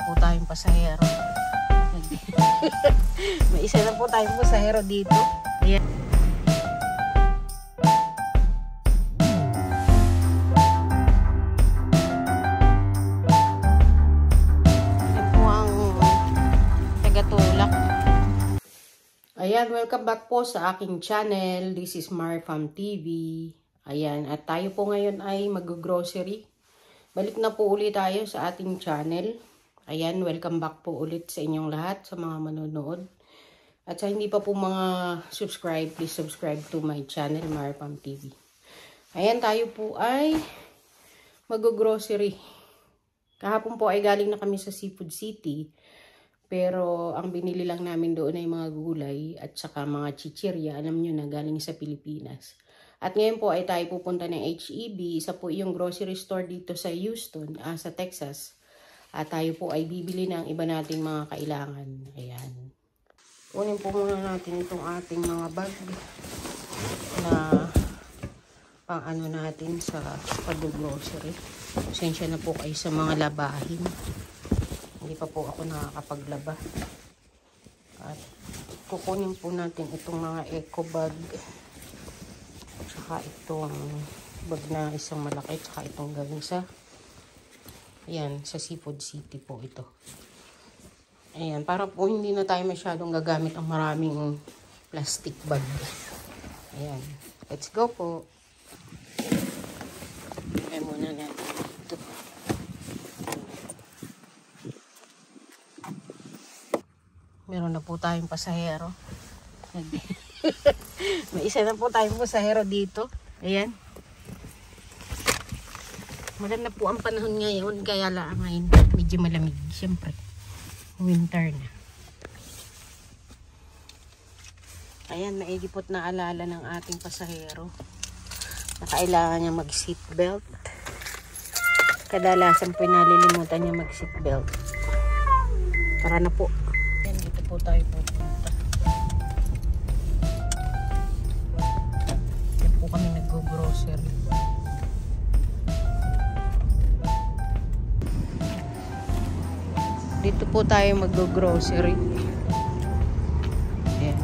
po tayong pasahero. May isa na po tayong pasahero dito. Ayan. Ayan po ang taga-Tulak. Ayan, welcome back po sa aking channel. This is Marfam TV. Ayan, at tayo po ngayon ay mag-grocery. Balik na po ulit tayo sa ating channel. Ayan, welcome back po ulit sa inyong lahat, sa mga manonood. At sa hindi pa po mga subscribe, please subscribe to my channel, Marfam TV. Ayan, tayo po ay mag-grocery. Kahapon po ay galing na kami sa Seafood City. Pero ang binili lang namin doon ay mga gulay at saka mga chichirya. Alam nyo na, galing sa Pilipinas. At ngayon po ay tayo pupunta ng HEB. Isa po yung grocery store dito sa Houston, sa Texas. At tayo po ay bibili ng iba nating mga kailangan. Ayan. Kunin po muna natin itong ating mga bag na pang ano natin sa pag-grocery. Pasensya na po kayo sa mga labahin. Hindi pa po ako nakakapaglaba. At kukunin po natin itong mga eco bag. Tsaka itong bag na isang malaki. Tsaka itong galing sa ayan, sa Seafood City po ito. Ayan, para po hindi na tayo masyadong gagamit ang maraming plastic bag. Ayan, let's go po. Ayan muna natin ito. Meron na po tayong pasahero. May isa na po tayong pasahero dito. Ayan. Maganda po ang panahon ngayon. Kaya lang ngayon medyo malamig. Siyempre. Winter na. Ayan. Naigipot na alala ng ating pasahero. Na kailangan niya mag-seatbelt. Kadalasan po nalilimutan niya mag-seatbelt. Tara na po. Ayan. Dito po tayo pupunta. Ayan po kami nag-grocery. Dito po tayo mag-grocery. Ayan.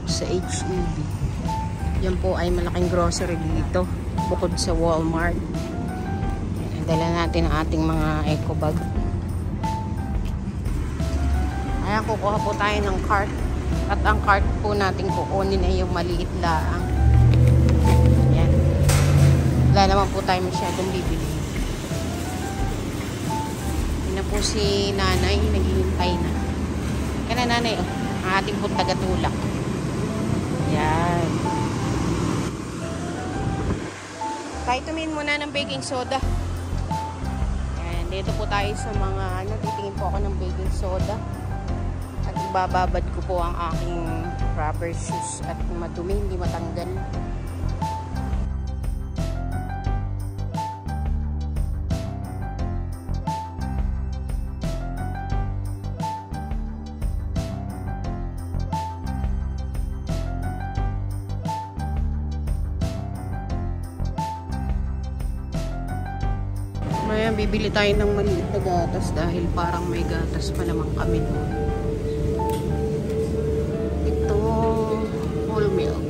Sa HEB. Yan po ay malaking grocery dito. Bukod sa Walmart. Ayan, dala natin ang ating mga eco bag. Ayan, kukuha po tayo ng cart. At ang cart po natin kukunin ay yung maliit laang. Ayan. Wala naman po tayo masyadong bibili. Na po si nanay, naghihintay na. Kaya na nanay, oh, ang ating po taga-Tulak. Yan. Tayo tumingin muna ng baking soda. Yan, dito po tayo sa mga, titingin po ako ng baking soda. At ibababad ko po ang aking rubber shoes at madumi, hindi matanggal. Maya, bibili tayo ng maliit na gatas dahil parang may gatas pa naman kami doon. Ito, whole milk.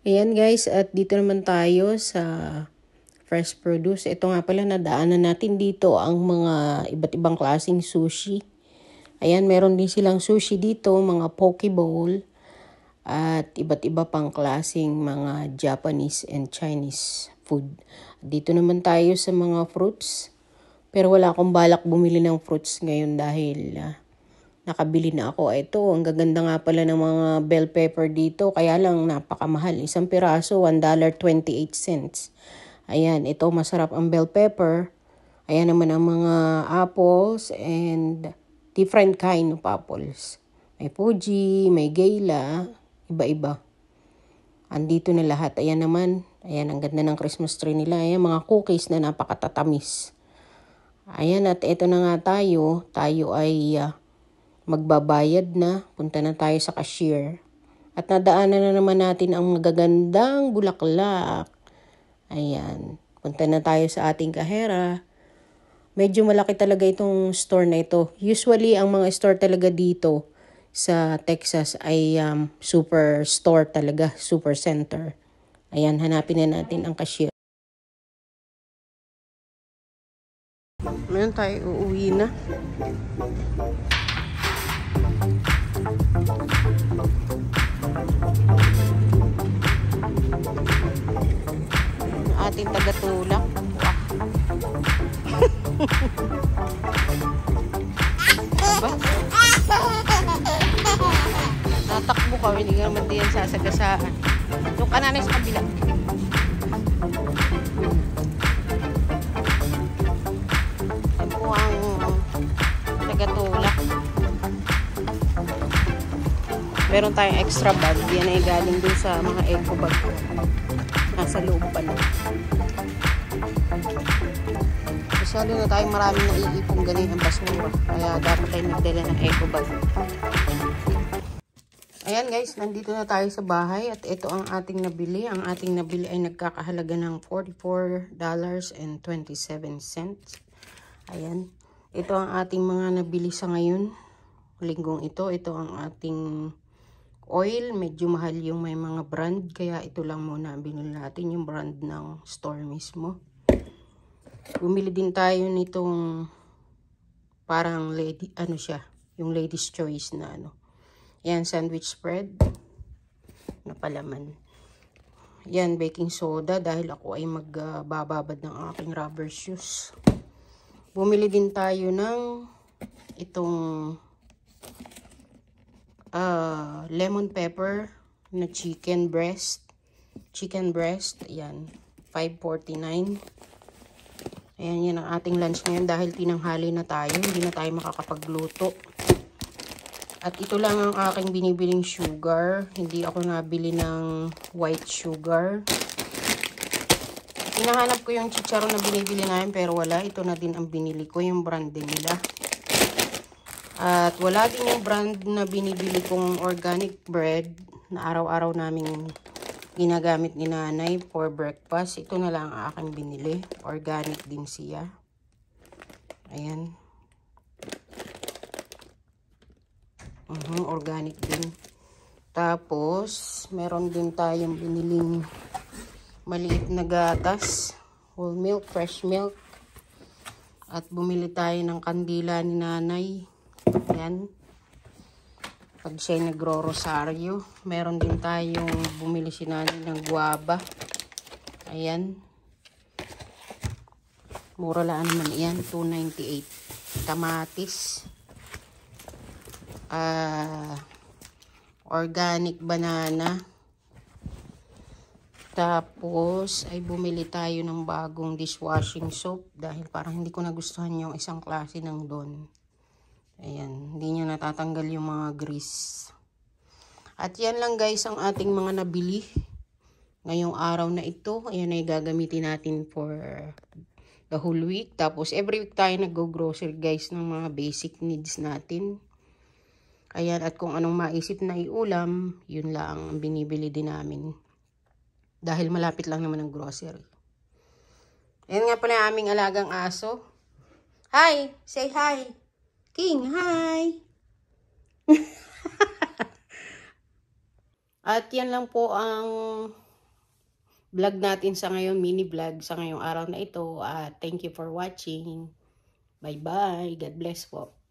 Ayan guys, at dito naman tayo sa fresh produce. Ito nga pala, nadaanan natin dito ang mga iba't ibang klaseng sushi. Ayan, meron din silang sushi dito, mga poke bowl, at iba't iba pang klaseng mga Japanese and Chinese food. Dito naman tayo sa mga fruits. Pero wala akong balak bumili ng fruits ngayon dahil nakabili na ako. Ito, ang gaganda nga pala ng mga bell pepper dito. Kaya lang napakamahal. Isang piraso, $1.28. Ayan, ito masarap ang bell pepper. Ayan naman ang mga apples and different kind of apples. May Fuji, may Gala, iba-iba. Andito na lahat. Ayan naman. Ayan, ang ganda ng Christmas tree nila. Ayan, mga cookies na napakatatamis. Ayan, at ito na nga tayo. Tayo ay magbabayad na. Punta na tayo sa cashier. At nadaanan na naman natin ang magagandang bulaklak. Ayan. Punta na tayo sa ating kahera. Medyo malaki talaga itong store na ito. Usually, ang mga store talaga dito sa Texas ay super store talaga. Super center. Ayan, hanapin na natin ang cashier. Ngayon tayo uuwi na. Ating tagatulak. Aba? Natakbo ka, hindi ka naman diyan sasagasaan. Yung kananay sa kabila. Yan po ang tagatulak. Meron tayong extra bag. Yan ay galing dun sa mga eco bag. Nasa loob pala. Masyado na tayong maraming naiipong ganyan ang basura. Kaya dapat tayo magdala ng eco bag. Ayan guys, nandito na tayo sa bahay. At ito ang ating nabili. Ang ating nabili ay nagkakahalaga ng $44.27. Ayan. Ito ang ating mga nabili sa ngayon. Linggong ito. Ito ang ating oil. Medyo mahal yung may mga brand. Kaya ito lang muna binili natin. Yung brand ng store mismo. Bumili din tayo nitong parang lady, ano siya, yung lady's choice na ano. Yan, sandwich spread na palaman. Yan, baking soda dahil ako ay magbababad ng aking rubber shoes. Bumili din tayo ng itong lemon pepper na chicken breast. Chicken breast, yan, $5.49. Ayan, yan ang ating lunch ngayon dahil tinanghali na tayo. Hindi na tayo makakapagluto. At ito lang ang aking binibiling sugar. Hindi ako nabili ng white sugar. Hinahanap ko yung chicharon na binibili namin pero wala. Ito na din ang binili ko, yung brand din nila. At wala din yung brand na binibili kong organic bread na araw-araw naming ginagamit ni nanay for breakfast. Ito na lang ang aking binili. Organic din siya. Ayan. Organic din. Tapos, meron din tayong biniling maliit na gatas. Whole milk, fresh milk. At bumili tayo ng kandila ni nanay. Ayan. Pag siya nagro-rosaryo, meron din tayong bumili si nanay ng guava. Ayan. Mura lang naman yan, $2.98. Kamatis. Organic banana. Tapos, ay bumili tayo ng bagong dishwashing soap dahil parang hindi ko nagustuhan yung isang klase ng Dawn. Ayan, hindi niya natatanggal yung mga grease. At yan lang guys ang ating mga nabili ngayong araw na ito. Ayan ay gagamitin natin for the whole week. Tapos every week tayo nag-grocery guys ng mga basic needs natin. Ayan, at kung anong maisip na iulam, yun lang ang binibili din namin. Dahil malapit lang naman ang grocery. Ayan nga pala aming alagang aso. Hi! Say hi! King, hi! At yan lang po ang vlog natin sa ngayon, mini vlog sa ngayong araw na ito. Thank you for watching. Bye-bye. God bless po.